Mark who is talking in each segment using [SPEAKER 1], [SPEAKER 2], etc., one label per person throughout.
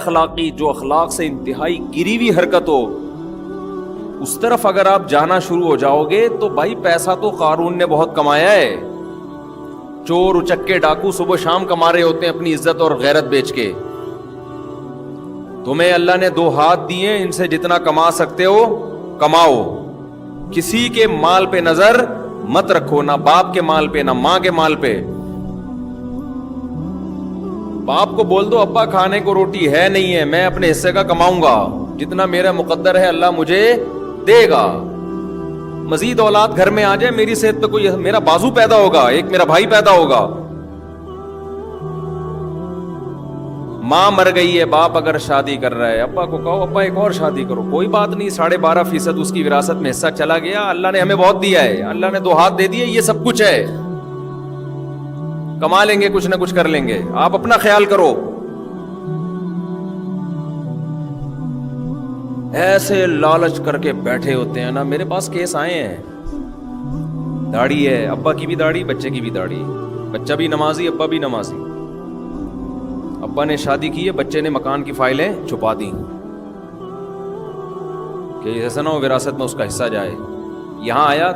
[SPEAKER 1] اخلاقی، جو اخلاق سے انتہائی گری ہوئی حرکت ہو، اس طرف اگر آپ جانا شروع ہو جاؤ گے تو بھائی پیسہ تو قارون نے بہت کمایا ہے. چور اچکے ڈاکو صبح شام کما رہے ہوتے ہیں اپنی عزت اور غیرت بیچ کے. تمہیں اللہ نے 2 ہاتھ دیے، ان سے جتنا کما سکتے ہو کماؤ. کسی کے مال پہ نظر مت رکھو، نہ باپ کے مال پہ، نہ ماں کے مال پہ. باپ کو بول دو ابا کھانے کو روٹی ہے نہیں ہے، میں اپنے حصے کا کماؤں گا، جتنا میرا مقدر ہے اللہ مجھے دے گا. مزید اولاد گھر میں آ جائے، میری صحت پہ کوئی، میرا بازو پیدا ہوگا، ایک میرا بھائی پیدا ہوگا. ماں مر گئی ہے، باپ اگر شادی کر رہا ہے، ابا کو کہو ابا ایک اور شادی کرو، کوئی بات نہیں، 12.5% اس کی وراثت میں حصہ چلا گیا، اللہ نے ہمیں بہت دیا ہے، اللہ نے 2 ہاتھ دے دیے، یہ سب کچھ ہے، کما لیں گے، کچھ نہ کچھ کر لیں گے، آپ اپنا خیال کرو. ایسے لالچ کر کے بیٹھے ہوتے ہیں نا. میرے پاس کیس آئے ہیں، داڑھی ہے، ابا کی بھی داڑھی، بچے کی بھی داڑھی، بچہ بھی نمازی، ابا بھی نمازی. ابا نے شادی کی ہے، بچے نے مکان کی فائلیں چھپا دی کہ ایسا نہ ہو وراثت میں اس کا حصہ جائے. یہاں آیا،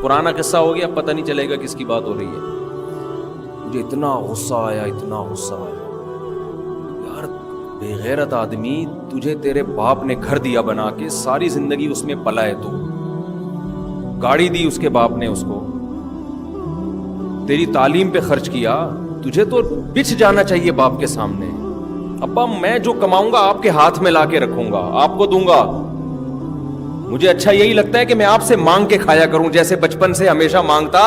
[SPEAKER 1] پرانا قصہ ہو گیا، اب پتہ نہیں چلے گا کس کی بات ہو رہی ہے. مجھے اتنا غصہ آیا، اتنا غصہ آیا، یار بے غیرت آدمی، تجھے تیرے باپ نے گھر دیا بنا کے، ساری زندگی اس میں پلا ہے، تو گاڑی دی اس کے باپ نے اس کو، تیری تعلیم پہ خرچ کیا، تجھے تو بچ جانا چاہیے باپ کے سامنے. ابا میں جو کماؤں گا آپ کے ہاتھ میں لا کے رکھوں گا، آپ کو دوں گا. مجھے اچھا یہی لگتا ہے کہ میں آپ سے مانگ کے کھایا کروں، جیسے بچپن سے ہمیشہ مانگتا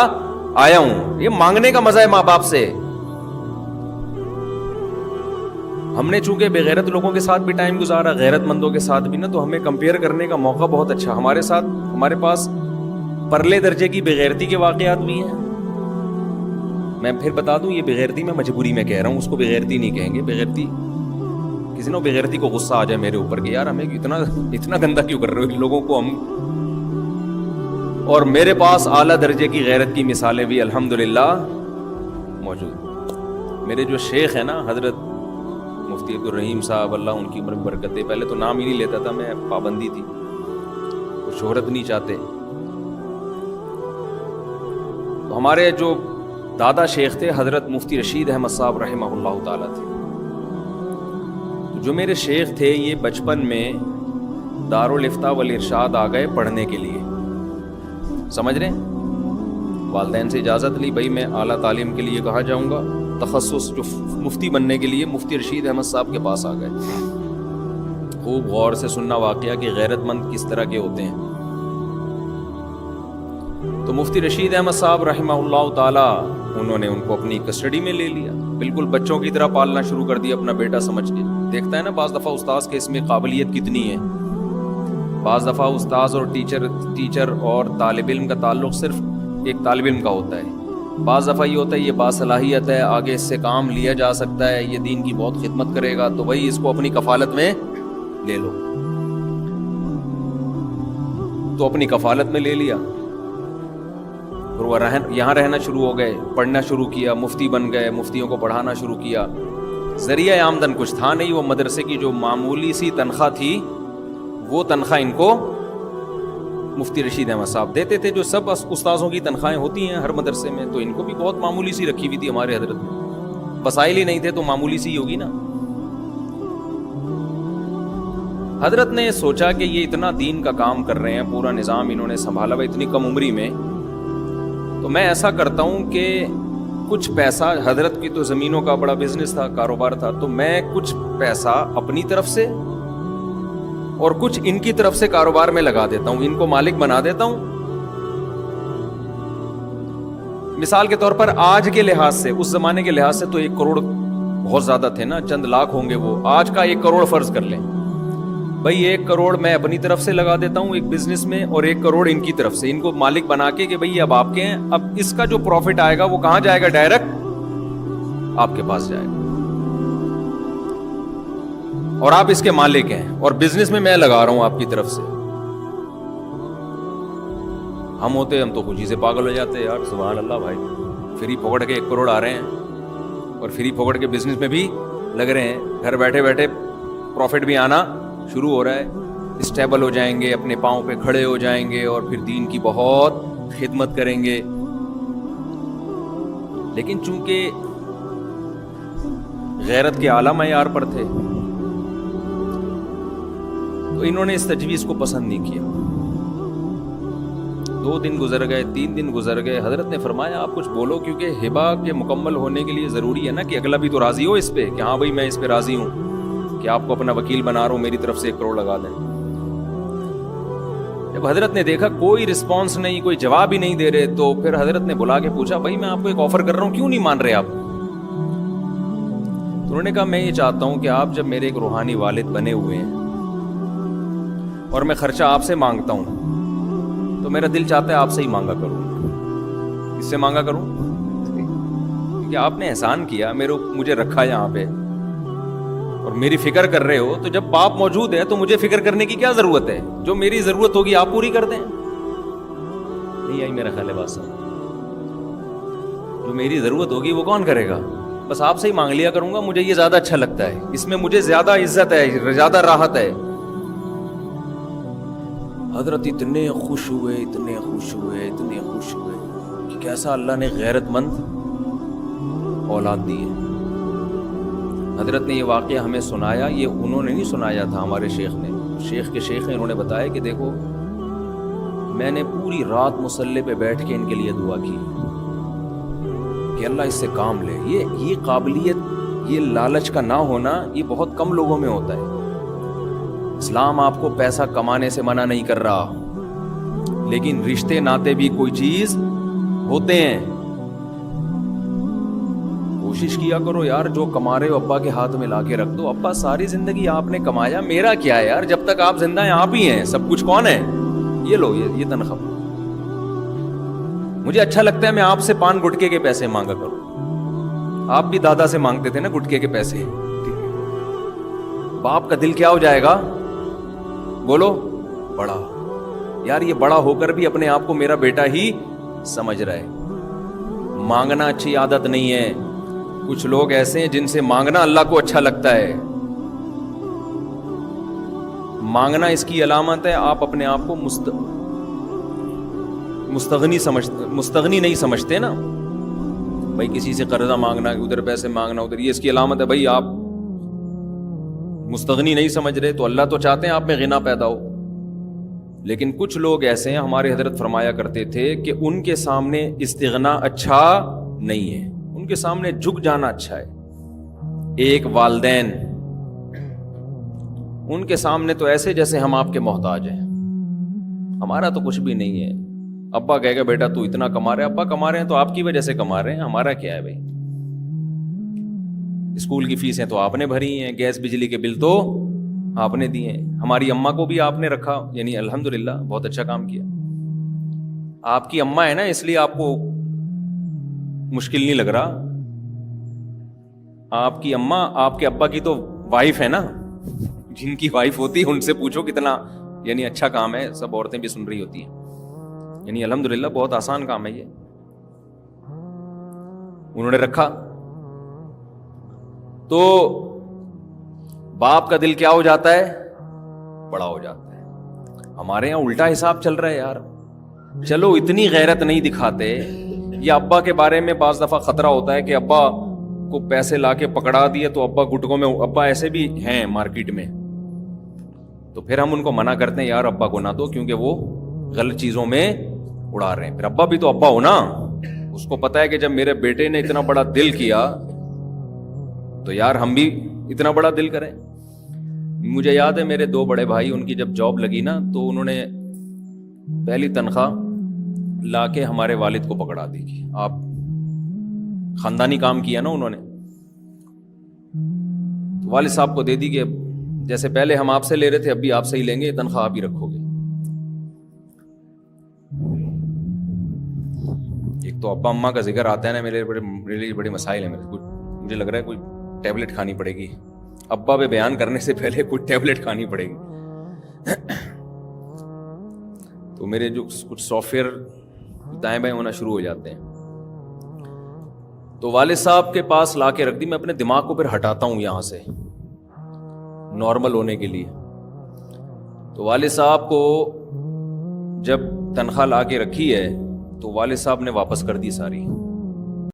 [SPEAKER 1] آیا ہوں. یہ مانگنے کا مزہ ہے ماں باپ سے. ہم نے چونکہ بے غیرت لوگوں کے ساتھ بھی ٹائم گزارا، غیرت مندوں کے ساتھ بھی نا، تو ہمیں کمپیئر کرنے کا موقع بہت اچھا. ہمارے پاس پرلے درجے کی بے غیرتی کے واقعات بھی ہیں. میں پھر بتا دوں، یہ بے غیرتی میں مجبوری میں کہہ رہا ہوں، اس کو بے غیرتی نہیں کہیں گے. بے غیرتی، کسی نے بے غیرتی کو غصہ آ جائے میرے اوپر کہ یار ہمیں اتنا گندا کیوں کر رہے ہو ان لوگوں کو ہم. اور میرے پاس اعلیٰ درجے کی غیرت کی مثالیں بھی الحمدللہ موجود. میرے جو شیخ ہیں نا، حضرت مفتی عبدالرحیم صاحب، اللہ ان کی عمر میں برکت دے، پہلے تو نام ہی نہیں لیتا تھا میں، پابندی تھی، وہ شہرت نہیں چاہتے. تو ہمارے جو دادا شیخ تھے حضرت مفتی رشید احمد صاحب رحمہ اللہ تعالیٰ تھے. جو میرے شیخ تھے یہ بچپن میں دارالفتاء والارشاد آ گئے پڑھنے کے لیے، سمجھ رہے ہیں، والدین سے اجازت لی، بھائی میں اعلیٰ تعلیم کے لیے کہاں جاؤں گا، تخصص جو مفتی بننے کے لیے مفتی رشید احمد صاحب کے پاس آ گئے. خوب غور سے سننا واقعہ کہ غیرت مند کس طرح کے ہوتے ہیں. تو مفتی رشید احمد صاحب رحمہ اللہ تعالی، انہوں نے ان کو اپنی کسٹڈی میں لے لیا، بالکل بچوں کی طرح پالنا شروع کر دیا اپنا بیٹا سمجھ کے. دیکھتا ہے نا بعض دفعہ استاذ کے اس میں قابلیت کتنی ہے. بعض دفعہ استاذ اور ٹیچر اور طالب علم کا تعلق صرف ایک طالب علم کا ہوتا ہے. بعض دفعہ یہ ہوتا ہے یہ باصلاحیت ہے، آگے اس سے کام لیا جا سکتا ہے، یہ دین کی بہت خدمت کرے گا، تو بھائی اس کو اپنی کفالت میں لے لو. تو اپنی کفالت میں لے لیا، اور وہ یہاں رہنا شروع ہو گئے، پڑھنا شروع کیا، مفتی بن گئے، مفتیوں کو پڑھانا شروع کیا. ذریعہ آمدن کچھ تھا نہیں، وہ مدرسے کی جو معمولی سی تنخواہ تھی وہ تنخواہ ان کو مفتی رشید احمد صاحب دیتے تھے، جو سب استاذوں کی تنخواہیں ہوتی ہیں ہر مدرسے میں، تو ان کو بھی بہت معمولی سی رکھی ہوئی تھی ہمارے حضرت میں. وسائل ہی نہیں تھے تو معمولی سی ہوگی نا. حضرت نے سوچا کہ یہ اتنا دین کا کام کر رہے ہیں، پورا نظام انہوں نے سنبھالا ہوا اتنی کم عمری میں، تو میں ایسا کرتا ہوں کہ کچھ پیسہ، حضرت کی تو زمینوں کا بڑا بزنس تھا، کاروبار تھا، تو میں کچھ پیسہ اپنی طرف سے اور کچھ ان کی طرف سے کاروبار میں لگا دیتا ہوں، ان کو مالک بنا دیتا ہوں. مثال کے طور پر آج کے لحاظ سے، اس زمانے کے لحاظ سے تو 1 کروڑ بہت زیادہ تھے نا، چند لاکھ ہوں گے وہ. آج کا 1 کروڑ فرض کر لیں بھائی، 1 کروڑ میں اپنی طرف سے لگا دیتا ہوں ایک بزنس میں، اور 1 کروڑ ان کی طرف سے، ان کو مالک بنا کے کہ بھئی اب آپ کے ہیں. اب اس کا جو پروفٹ آئے گا وہ کہاں جائے گا؟ ڈائریکٹ آپ کے پاس جائے گا، اور آپ اس کے مالک ہیں، اور بزنس میں لگا رہا ہوں آپ کی طرف سے. ہم تو خوشی سے پاگل ہو جاتے ہیں، یار سبحان اللہ بھائی، فری پکڑ کے 1 کروڑ آ رہے ہیں، اور فری پکڑ کے بزنس میں بھی لگ رہے ہیں. گھر بیٹھے بیٹھے پروفٹ بھی آنا شروع ہو رہا ہے, اسٹیبل ہو جائیں گے, اپنے پاؤں پہ کھڑے ہو جائیں گے اور پھر دین کی بہت خدمت کریں گے. لیکن چونکہ غیرت کے اعلیٰ معیار پر تھے تو انہوں نے اس تجویز کو پسند نہیں کیا. 2 دن گزر گئے, 3 دن گزر گئے. حضرت نے فرمایا آپ کچھ بولو, کیونکہ ہبہ کے مکمل ہونے کے لیے ضروری ہے نا کہ اگلا بھی تو راضی ہو اس پہ کہ ہاں بھائی میں اس پہ راضی ہوں کہ آپ کو اپنا وکیل بنا رہا ہوں, میری طرف سے 1 کروڑ لگا دیں. جب حضرت نے دیکھا کوئی رسپانس نہیں, کوئی جواب ہی نہیں دے رہے, تو پھر حضرت نے بلا کے پوچھا بھائی میں آپ کو ایک آفر کر رہا ہوں, کیوں نہیں مان رہے آپ؟ تو انہوں نے کہا میں یہ چاہتا ہوں کہ آپ جب میرے ایک روحانی والد بنے ہوئے ہیں اور میں خرچہ آپ سے مانگتا ہوں تو میرا دل چاہتا ہے آپ سے ہی مانگا کروں. کس سے مانگا کروں؟ کیونکہ آپ نے احسان کیا, مجھے رکھا یہاں پہ اور میری فکر کر رہے ہو, تو جب باپ موجود ہے تو مجھے فکر کرنے کی کیا ضرورت ہے؟ جو میری ضرورت ہوگی آپ پوری کر دیں. نہیں آئی میرا خیال ہے بات صاحب, جو میری ضرورت ہوگی وہ کون کرے گا؟ بس آپ سے ہی مانگ لیا کروں گا, مجھے یہ زیادہ اچھا لگتا ہے, اس میں مجھے زیادہ عزت ہے, زیادہ راحت ہے. حضرت اتنے خوش ہوئے, اتنے خوش ہوئے, اتنے خوش ہوئے کہ کیسا اللہ نے غیرت مند اولاد دی ہے. حضرت نے یہ واقعہ ہمیں سنایا, یہ انہوں نے نہیں سنایا تھا, ہمارے شیخ نے, شیخ کے شیخ ہیں, انہوں نے بتایا کہ دیکھو میں نے پوری رات مصلی پہ بیٹھ کے ان کے لیے دعا کی کہ اللہ اس سے کام لے. یہ قابلیت, یہ لالچ کا نہ ہونا یہ بہت کم لوگوں میں ہوتا ہے. اسلام آپ کو پیسہ کمانے سے منع نہیں کر رہا, لیکن رشتے ناتے بھی کوئی چیز ہوتے ہیں. کوشش کیا کرو یار, جو کما رہے ہو ابا کے ہاتھ میں لا کے رکھ دو. ابا ساری زندگی آپ نے کمایا, میرا کیا ہے یار, جب تک آپ زندہ ہیں آپ ہی ہیں, سب کچھ کون ہے؟ یہ لو یہ تنخواہ. مجھے اچھا لگتا ہے میں آپ سے پان گٹکے کے پیسے مانگا کروں. آپ بھی دادا سے مانگتے تھے نا گٹکے کے پیسے. باپ کا دل کیا ہو جائے گا؟ بولو بڑا. یار یہ بڑا ہو کر بھی اپنے آپ کو میرا بیٹا ہی سمجھ رہا ہے. مانگنا اچھی عادت نہیں ہے. کچھ لوگ ایسے ہیں جن سے مانگنا اللہ کو اچھا لگتا ہے. مانگنا اس کی علامت ہے آپ اپنے آپ کو مستغنی نہیں سمجھتے نا. بھائی کسی سے قرضہ مانگنا, ادھر پیسے مانگنا, ادھر, یہ اس کی علامت ہے بھائی آپ مستغنی نہیں سمجھ رہے. تو اللہ تو چاہتے ہیں آپ میں غنا پیدا ہو, لیکن کچھ لوگ ایسے ہیں, ہمارے حضرت فرمایا کرتے تھے کہ ان کے سامنے استغنا اچھا نہیں ہے, ان کے سامنے جھک جانا اچھا ہے. ایک والدین, ان کے سامنے تو ایسے جیسے ہم آپ کے محتاج ہیں, ہمارا تو کچھ بھی نہیں ہے. ابا کہے گا بیٹا تو اتنا کما رہے, ابا کما رہے ہیں تو آپ کی وجہ سے کما رہے ہیں, ہمارا کیا ہے بھائی. اسکول کی فیسیں تو آپ نے بھری ہیں, گیس بجلی کے بل تو آپ نے دیے ہیں, ہماری اماں کو بھی آپ نے رکھا, یعنی الحمدللہ بہت اچھا کام کیا. آپ کی اماں ہے نا, اس لیے آپ کو مشکل نہیں لگ رہا. آپ کی اماں آپ کے ابا کی تو وائف ہے نا, جن کی وائف ہوتی ہے ان سے پوچھو کتنا یعنی اچھا کام ہے. سب عورتیں بھی سن رہی ہوتی ہیں, یعنی الحمدللہ بہت آسان کام ہے یہ. انہوں نے رکھا تو باپ کا دل کیا ہو جاتا ہے؟ بڑا ہو جاتا ہے. ہمارے یہاں الٹا حساب چل رہا ہے یار. چلو اتنی غیرت نہیں دکھاتے, یا ابا کے بارے میں بعض دفعہ خطرہ ہوتا ہے کہ ابا کو پیسے لا کے پکڑا دیے تو ابا گٹکوں میں, ابا ایسے بھی ہیں مارکیٹ میں, تو پھر ہم ان کو منع کرتے ہیں یار ابا کو نہ دو کیونکہ وہ غلط چیزوں میں اڑا رہے ہیں. پھر ابا بھی تو ابا ہو نا, اس کو پتا ہے کہ جب میرے بیٹے نے اتنا بڑا دل کیا تو یار ہم بھی اتنا بڑا دل کریں. مجھے یاد ہے میرے 2 بڑے بھائی, ان کی جب جاب لگی نا تو انہوں نے پہلی تنخواہ لا کے ہمارے والد کو پکڑا دی کہ آپ خاندانی کام کیا نا انہوں نے, تو والد صاحب کو دے دی کہ جیسے پہلے ہم آپ سے لے رہے تھے اب بھی آپ سے ہی لیں گے, تنخواہ آپ ہی رکھو گے. ایک تو ابا اماں کا ذکر آتا ہے نا, میرے لیے بڑے مسائل ہیں. مجھے لگ رہا ہے کوئی ٹیبلٹ کھانی پڑے گی, ابا پہ بیان کرنے سے پہلے کوئی ٹیبلٹ کھانی پڑے گی. تو میرے جو کچھ سافٹ ویئر دائیں بائیں ہونا شروع ہو جاتے ہیں. تو والد صاحب کے پاس لا کے رکھ دی. میں اپنے دماغ کو پھر ہٹاتا ہوں یہاں سے نارمل ہونے کے لیے. تو والد صاحب کو جب تنخواہ لا کے رکھی ہے تو والد صاحب نے واپس کر دی ساری.